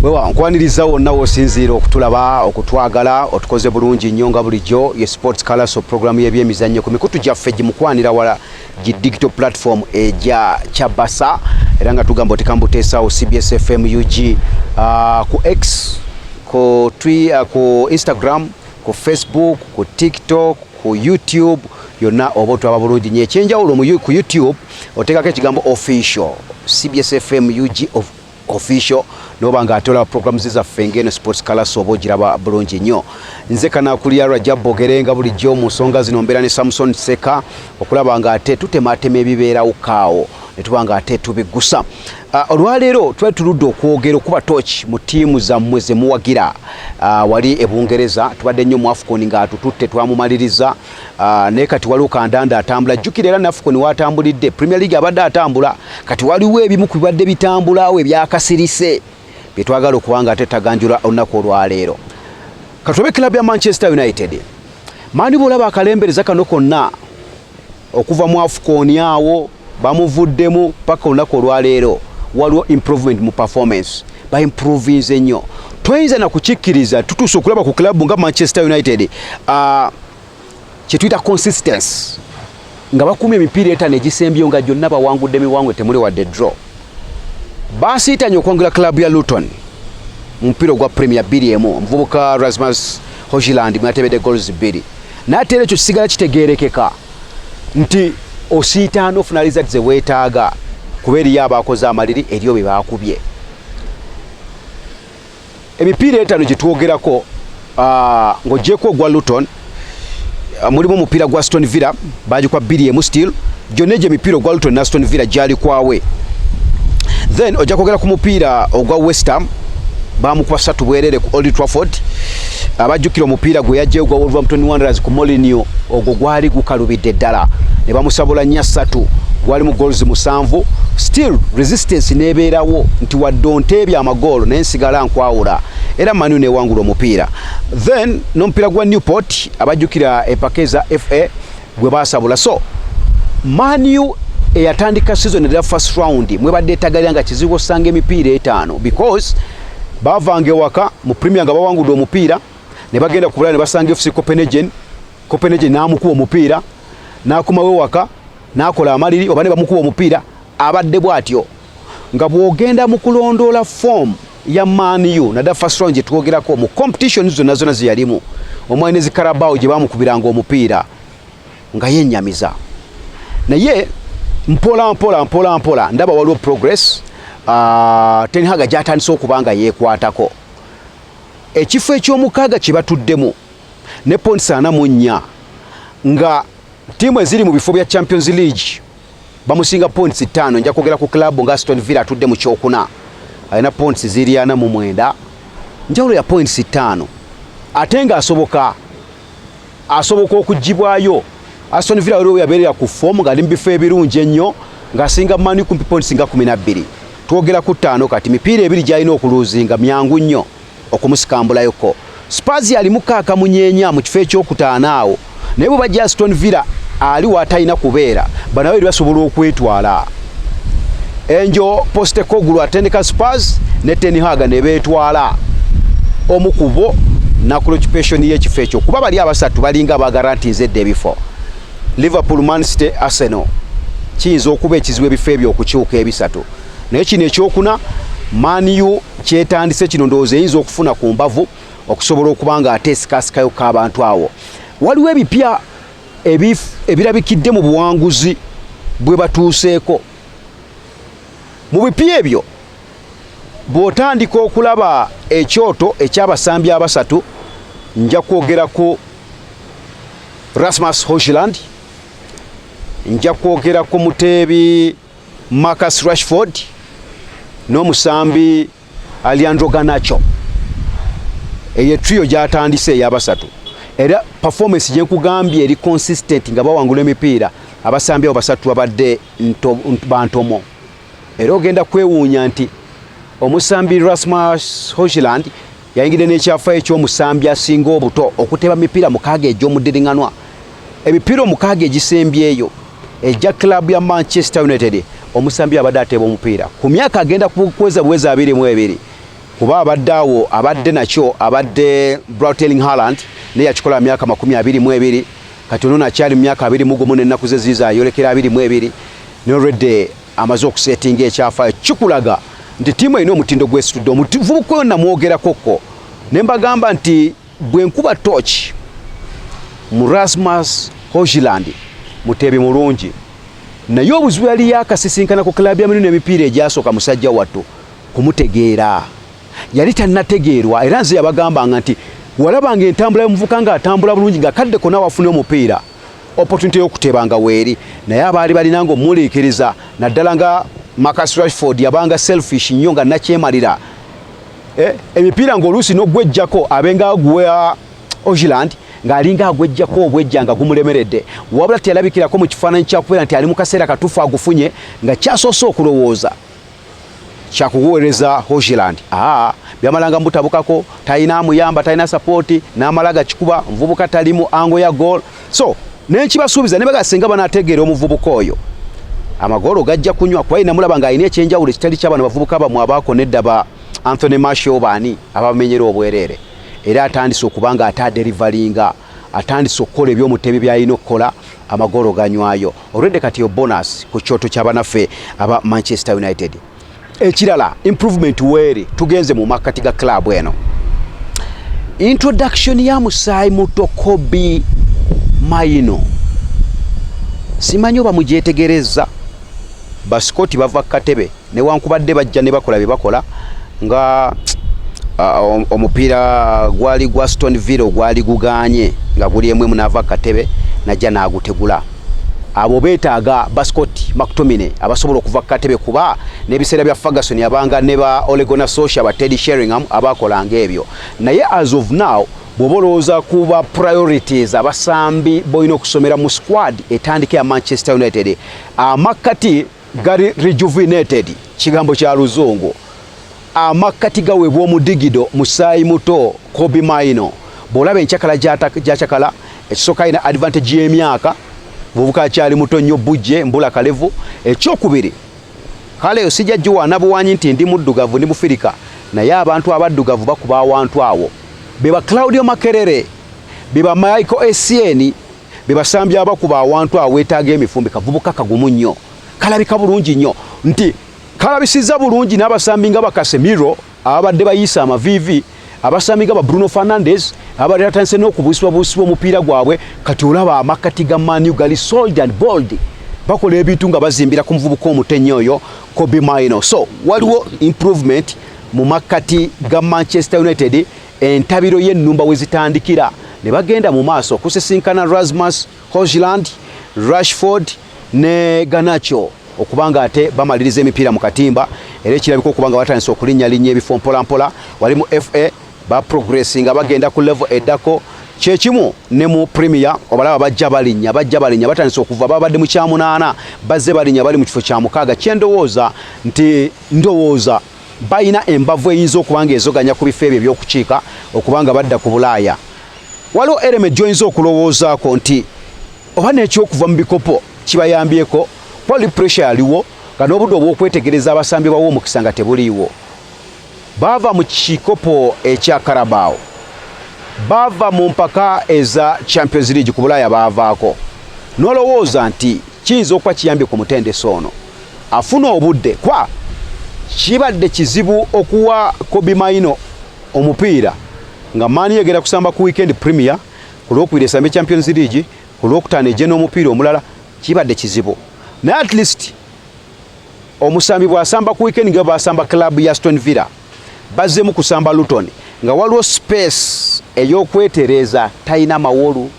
wewa nkwaniriza wonna wosinziira okutulaba okutwagala otukoze bulungi nnyo nga bulijjo ye sports colors program y'ebyemizannyo ku mikutu gyaffe gimukwanira wala gi digital platform eja Chabasa era nga tugamba otikambuteesaawo CBS FM UG ku X ku Twitter ku Instagram ku Facebook ku TikTok ku YouTube yonna oba otwaba bulungi nnyo ekyenjawulo ku YouTube oteekako ekigambo official CBS FM UG official noba nga atola programs zaffe ngeno sports colors oba ogiraba bulungi nnyo nze kana kuliya Rajab Bogerenga bulijjo mu nsonga zino mbeera ne Samson Seka okulaba nga ate tutematema ebibeerawo kaawo ne tuba nga ate tubigusa olwaleero twali tuludde okwogera okuba torch mu ttiimu zammwe ze muwagira wali e Bungereza tubadde nnyo mu AFCON nga atututte twamumaliriza naye kati waliwo kandanda atambula jjukira era ne AFCON watambulidde Premier League abadde atambula kati waliwo ebimu ku bibadde bitambulawo ebyakasirise bye twagala okuba nga ate taganjula olunaku olwaleero katobe club ya Manchester United mani bolaba akalembereza kano konna okuva mu AFCON awo bamuvuddemu paka olunaku olwaleero waliwo improvement mu performance ba improving nnyo toyinza na kukikkiriza tutuuse okulaba ku club nga Manchester United kye tuyita consistency nga bakumye emipiira etaano egisembyeyo nga gyonna bawangudde miwangwe temuli wadde draw basiitanye okwongera club ya Luton mu mupiira ogwa Premier 2-1 omuvubuka Rasmus Hojlund mwatebedde goals 2 n'ate ekyo kisigala kitegeerekeka nti osiitaano ofuna results ze weetaaga kuba eriyo abakoze amaliri eriyo bye baakubye emipiira etaano gye twogerako ng'oggyeko ogwa Luton mulimu omupiira gwa Aston Villa bagikwa 2-1 still gyonna egyo emipiira ogwa Luton ne Aston Villa gyali kwawe then ojja kwogera ku mupiira ogwa West Ham bamukuba 3 bwerere ku Old Trafford abajjukira omupiira gwe yajja ogwa Wolverhampton Wanderers ku Molineux ogwo gwali gukalubidde ddala ne bamusabula 3 gwali mu goals 7 still resistance nebeerawo nti waddonte ebya amagoolo n'ensigala nkwawula era Manu ne wangula omupiira then n'omupiira gwa Newport abajjukira epakeza FA gwe basabula so Manu eyatandika season ya first round mwebadde etagalira nga kizibu osanga emipiira etaano because bavange waka mu Premier nga bawangudde omupiira ne bagenda kubula ne basanga FC Copenhagen n'amukuba omupiira n'akomawo waka n'akola amaliri oba ne bamukuba omupiira abadde bw'atyo nga bw'ogenda mu kulondoola form ya Man U nadda first round gye twogerako mu competition zonna ze yalimu omwene zi Carabao gye bamukubiranga omupiira nga yennyamiza naye mpola ndaba waliwo progress Ten Hag gyatandise okuba nga yeekwatako ekifo eky'omukaaga kye batuddemu ne points 44 nga tiimu eziri mu bifo bya Champions League bamusinga points 5 nja kwogera ku club nga Aston Villa atudde mu kyokuna alina points ziri 49 njawulo ya points 5 ate nga asoboka okugibwayo Aston Villa waliwo yabeerera ku form nga ali mu bifo ebirungi ennyo ng'asinga Man U ku points nga 12 twogera ku 5 kati mipiira ebiri gy'alina okuluuzinga myangu nnyo okumusikambulayoko Spurs ali mukaaka munyeenya mu kifo ekyokutaano awo naye bwe bajja Aston Villa ali watalina kubeera banawe basobola okwetwala enjo Postecoglou atendeka Spurs ne Ten Hag ne beetwala omukubo na occupation y'ekifo ekyo kuba bali abasatu balinga bagaranti zedde ebifo Liverpool, Man City, Arsenal kiyinza okuba ekizibu ebifo ebyo okukyuka ebisatu naye kino ekyokuna Man U kyetandise kino ndowooza eyinza okufuna ku mbavu okusobola okuba nga ate esikasikayo k'abantu awo waliwo ebipya ebirabikidde mu buwanguzi bwe batuuseeko mu bipya ebyo bw'otandika okulaba ekyoto eky'abasambi abasatu nja kwogera ku Rasmus Hojlund nja kwogera ku muteebi Marcus Rashford n'omusambi Alejandro Garnacho eyo trio gyatandise ey'abasatu era performance gye nkugambye eri consistent nga bawangula emipiira abasambi abo basatu babadde bantomo era ogenda kwewuunya nti omusambi Rasmus Hojlund yayingidde n'ekyafa eky'omusambi asinga obuto okuteeba mipiira mukaaga egy'omuddiringanwa emipiira omukaaga egisembyeyo ejja club ya Manchester United omusambi abadde ateeba omupiira ku myaka agenda kukweza bweza 22 kuba abaddawo abadde nakyo abadde Brauteling Haaland ne yakikola myaka 22 kati ono nakyali myaka 21 n'ennaku ze ziza ayolekera 22 ne already amaze okusetinga ekyafa kikulaga nti tiimu ino omutindo gwesitudde omuvubuka oyo namwogerakoko ne mbagamba nti bwe nkuba torch mu Rasmus Hojlund mutebi mulungi naye obuzibu yali yakasisinkana ku klabu ya minu emipiira egyasooka musajja wattu kumutegeera yali tannategeerwa era nze yabagambanga nti walabanga entambula y'omuvuka nga atambula bulungi nga kadde kona wafune omupiira opportunity y'okutebanga weeri naye abaali balinanga omuliikiriza naddala nga Marcus Rashford yabanga selfish nnyo nga nakyemalira emipiira ng'oluusi n'ogwejjako abenga agwa Hojlund ng'alinga agwejjako obwejja nga gumulemeredde wabula teyalabikirako mu kifaananyi kyakubeera nti ali mu kaseera katuufu agufunye nga kyasoose okulowooza kyakuweereza Hojlund byamalanga mutabukako talina amuyamba talina sapooti n'amala gakikuba omuvubuka talimu ango ya goal so nenkibasuubiza ne bagasenga banaategeera omuvubuka oyo amagoolo gajja kunywa kuba namulaba ng'alina ekyenjawulo ekitali ky'abano bavubuka bamwe abaako nedda ba Anthony Martial baani abamenyera obwereere era atandise okuba nga ataderivalinga atandise okukola ebyomutebi by'alina okukola amagoolo ganywayo olwedde kati yo bonus ku kyoto ky'abanaffe aba Manchester United. Ekirala improvement weeri tugenze mu makati ga club eno introduction ya Musaayi muto Kobe Maino simanyi oba mugyetegereza basikoti bava katebe ne wankubadde bajja ne bakola bye bakola nga omupiira gwali gwa Aston Villa gwali guganye nga guli emwe munava katebe najja nagutegula abo beetaaga basikoti McTominay abasobola okuva katebe kuba n'ebiseera bya Ferguson yabanga ne ba Ole Gunnar Solskjaer ba Teddy Sheringham abakolanga ebyo naye as of now bobolooza kuba priorities abasambi boyina okusomera mu squad etandike ya Manchester United amakati gari rejuvenated kigambo kya luzungu amakati gaweebwa omudigido Musaayi muto Kobe Maino bw'olaba enkyakala gy'akyakala ekisooka alina advantage y'emyaka buvuka akyali muto nnyo bujje mbula kalevu ekyokubiri kale osijja juwana buwanyi nti ndi muddugavu ndi mufirika naye abantu abaddugavu bakuba awantu awo beba Claudio Makerere beba Michael Essien beba Sambya abakuba awantu awo etaaga emifumbi kavubuka kagumu nnyo kalabika bulungi nnyo nti kalabisiza bulungi n'abasambi nga Casemiro abadde bayisa amavivi abasambi nga Bruno Fernandes abadde atandise n'okubusibwa omupiira gwabwe kati olaba amakati ga Man U gali solid and bold bakola ebintu nga bazimbira ku muvubuka omutennyo oyo Kobe Maino so waliwo improvement mu makati ga Manchester United entabiro y'ennumba we zitandikira ne bagenda mu maaso kusisinkana Rasmus Hojlund Rashford ne Garnacho okubanga ate bamaliriza emipiira mu katimba era ekirabika okubanga batandise okulinnya ebifo mpola wali mu FA ba progressing bagenda ku level eddako kyekimu ne mu Premier obalaba bajja balinnya batandise okuva babadde mu kyamunaana bazze balinnya bali mu kifo kya mukaaga kyendowooza nti ndowooza bayina embavu eyinza okubanga ezoganya ku bifo ebyo ebyokukiika okubanga badda ku Bulaaya waliwo element joyinza okulowoozaako nti oba n'ekyokuva mu bikopo kibayambyeko poli pressure yaliwo nga n'obudde obw'okwetegereza abasambi bawo omukisa nga tebuliiwo bava mu kikopo ekya Carabao bava mu mpaka eza Champions League ku Bulaaya baavaako n'olowooza nti kiyinza okuba kiyambye ku mutendesi ono afuna obudde kwa kibadde kizibu okuwa Kobe Maino omupiira nga Mani yegera kusamba ku weekend Premier ku lwokubiri esambe Champions League ku lwokutaano ejje n'omupiira omulala kibadde kizibu naye at least omusambi bw'asamba ku weekend nga basamba club ya Aston Villa bazzemu kusamba Luton nga waliwo space ey'okwetereza talina mawolu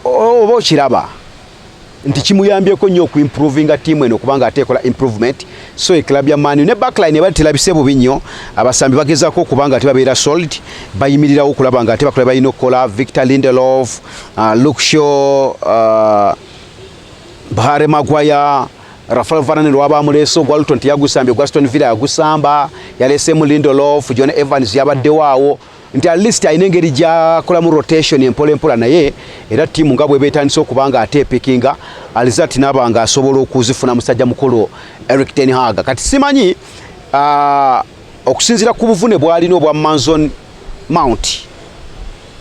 oba okiraba nti kimuyambyeko nnyo okuimprovinga tiimu eno kubanga ateekola improvement so eklab ya Man U ne backline ebali terabise bubi nnyo abasambi bagezaako okubanga tebabeera solid bayimirirawo okulaba nga ate bakola balina okukola Victor Lindelof Luke Shaw Harry Maguire Rafael Varane lwaba amuleso gwa Luton yagusambye gwa Aston Villa yagusamba yalesemu Lindelof John Evans yabadde waawo nti at least ayina engeri gyakola mu rotation empola naye era tiimu nga bwe beetandisa okubanga ate pikinga alizati n'abanga asobola okuzifuna musajja mukulu Eric Ten Hag kati simanyi okusinzira ku buvune bwalina obwa Mason Mount,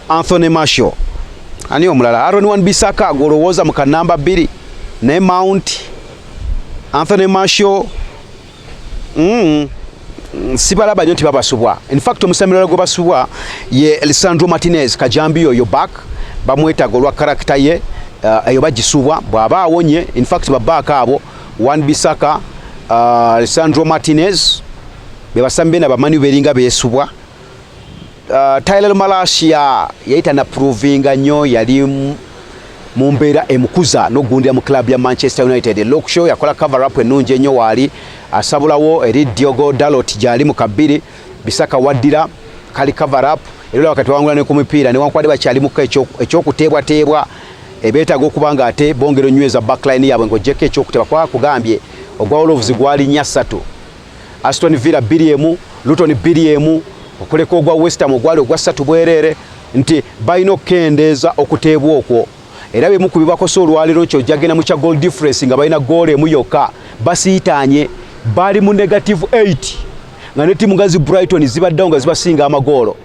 Anthony Marshall, ani omulala Aaron Wan-Bissaka golowooza mu kanamba 2 ne Mount, Anthony Marshall sibalaba nnyo tibabasubwa. In fact omusamirala gwe basubwa ye Lisandro Martinez Kajambi oyo back bamwetaaga olwa karakita ye eyo bagisubwa bw'aba awonye. In fact babaaka abo Wan-Bissaka, Lisandro Martinez bebasambi bena bamanyi beringa beesubwa. Tyler Malasia yaita na provinga nnyo yali mu mbeera emukuza n'ogundira mu club ya Manchester United. Lock show yakola cover up ennungi ennyo waali asabulawo eri Diogo Dalot gyali mu kabiri Bissaka waddira kali cover up era wakati wangula ne ku mipiira ne wankwade bakyali mu ekyokuteebwateebwa ebeetaaga okuba nga ate bongero nyweza backline yaabwe ng'ogyeko ekyokuteeba kwa kugambye ogwa Wolves gwali 3, Aston Villa 2-1, Luton 2-1, okuleka ogwa West Ham ogwali ogwa 3 bwereere nti balina okukendeeza okuteebwa okwo. Era bye mukubibako olwaliro nkyo jagenda mu kya goal difference nga balina goal emu yokka basiitaanye bali mu -8 nga ne timu ngazi Brighton zibaddawo nga zibasinga amagoolo.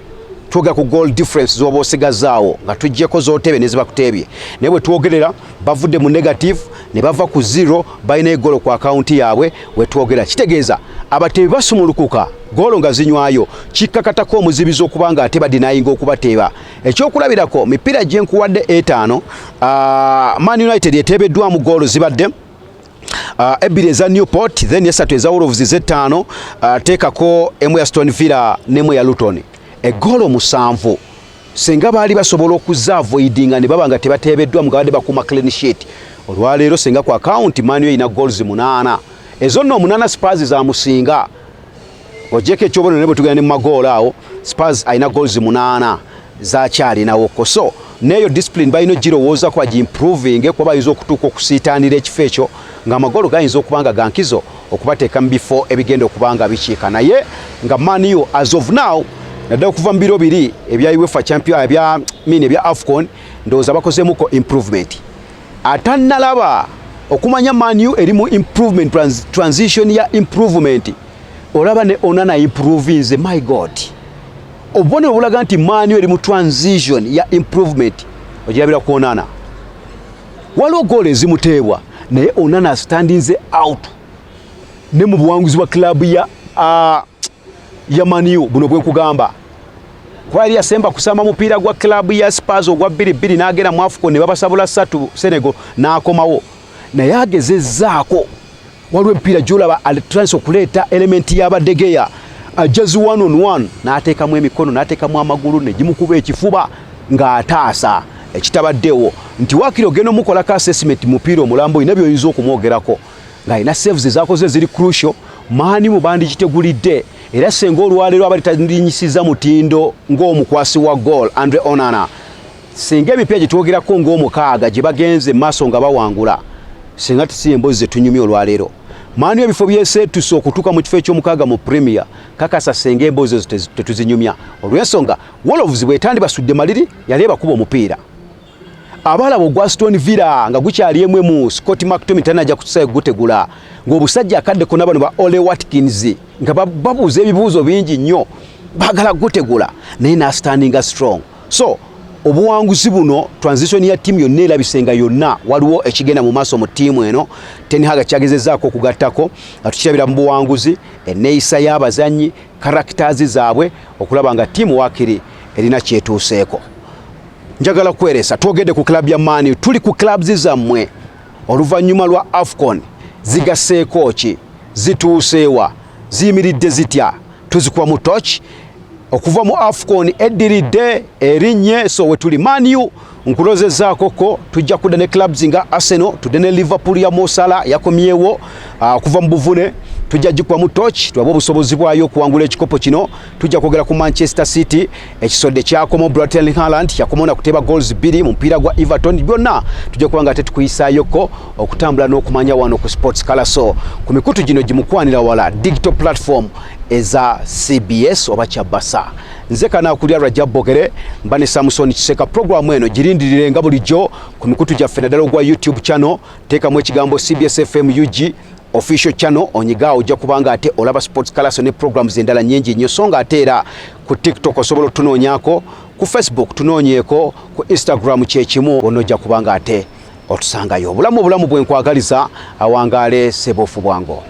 Twogera ku goal difference z'oba osigazaawo nga tuggyeko z'otebe ne zibakuteebye naye bwe twogerera bavudde mu negative ne bava ku 0 balina egoolo ku akawunti yaabwe. We twogera kitegeeza abateebi basumulukuka goolo nga zinywayo kikkakatako omuzibizi okuba nga ate badinayinga okubateeba. Ekyokulabirako mipiira gye nkuwadde 5 Man United eteebeddwamu goolo zibadde 2 eza Newport, then 3 eza Wolves, 5 teekako emu ya Aston Villa n'emu ya Luton. Egoolo 7 senga baali basobola okuzaavoidinga ne baba nga tebateebeddwa mugabadde bakuma clean sheet. Olwaleero senga ku account Man U ina goals 8 ezo nno 8 Spurs za musinga ogyeko ekyobono ne bwe tugenda ne mu magoolo awo Spurs ayina goals 8 zakyalinawo koso neyo discipline balina girowooza kwa improving kuba bayinza okutuuka okusiitaanira ekifo ekyo nga amagoolo gayinza okuba nga gankizo okubateeka mu bifo ebigenda okuba nga bikiika. Naye nga Man U as of now nadde okuva mu biro 2 ebya UEFA Champions ebya AFCON ndowooza bakozeemuko improvement. Atannalaba okumanya Man U eri mu improvement transition ya improvement. Olaba ne Onana improvinze, my God. Obone obulaga nti Man U eri mu transition ya improvement. Ogirabira ku Onana. Waliwo goal ezimuteebwa naye Onana standinze out ne mu buwanguzi bwa club ya Man U buno bwe kugamba. Kwali yasemba kusamba mupiira gwa club ya Spurs ogwa 2-2 n'agenda mu AFCON ne babasabula 3 Senegal n'akomawo. Naye agezezzaako waliwo empiira gy'olaba alitransi okuleeta elementi y'abadegeya ajazi 1-on-1 n'ateekamu emikono n'ateekamu amagulu ne gimukuba ekifuba ng'ataasa ekitabaddewo nti waakiri ogenda omukolako assessment mupiira omulambo ina by'oyinza okumwogerako ng'alina saves zakoze ziri crucial. Maani mu bandi kitegulidde era senga olwaleero abalitalinyisiza mutindo ng'omukwasi wa goal Andre Onana senga emipira gye twogerako ng'omukaaga gye bagenze maaso nga bawangula senga tisi emboozi ze tunyumya olwaleero. Maani ebifo byeseetusa okutuuka mu kifo eky'omukaaga mu Premier kakasa senga emboozi ezo tetuzinyumya olw'ensonga Wolves bwetandi basudde maliri yali ebakuba omupiira. Abalaba ogwa Aston Villa nga gukyali emwemu Scott McTominay tanajja kutusayo gutegula ng'obusajja akadde kona bano ba Ole Watkins nga babuuza ebibuuzo bingi nnyo baagala gutegula naye n'astandinga strong. So obuwanguzi buno transition ya timu yonna erabisenga yonna waliwo ekigenda mu maaso mu tiimu eno. Ten Hag kyagezezzaako okugattako nga tukirabira mu buwanguzi enneeyisa y'abazannyi characters zaabwe okulaba nga tiimu waakiri erina kyetuuseeko. Njagala kweresa twogedde ku club ya Man U tuli ku clubs zammwe oluvannyuma lwa AFCON zigaseeko ki zituuseewa ziyimiridde zitya tuzikuba mu touch okuva mu AFCON eddiridde erinye. So we tuli Man U nkulozezzaako ko tujja kudda ne clubs nga Arsenal tudde ne Liverpool ya Mo Salah yakomyewo kuva mu buvune tujja jikuba mu touch twaba obusobozi bwayo okuwangula ekikopo kino. Tujja kwogera ku Manchester City ekisodde kyakomo Bratel Haaland yakomona kuteeba goals 2 mu mpira gwa Everton byonna tujja kuba nga tetukuyisayoko okutambula n'okumanya wano ku Sports Color. So ku mikutu gino gimukwanira wala digital platform eza CBS oba Kyabasa. Nze kana kulya Rajab Bogere mbane Samson Kiseka. Programu eno girindirire nga bulijjo ku mikutu gyaffe naddala ogwa YouTube channel teekamu ekigambo CBS FM UG official channel onyiga ojja kubanga ate olaba Sports Colors ne programs endala nnyingi nnyo, so nga ate era ku TikTok osobola otunoonyako, ku Facebook tunoonyeeko, ku Instagram kyekimu, onojja kubanga ate otusangayo. Obulamu bwenkwagaliza awangaale Sebofu Bwango.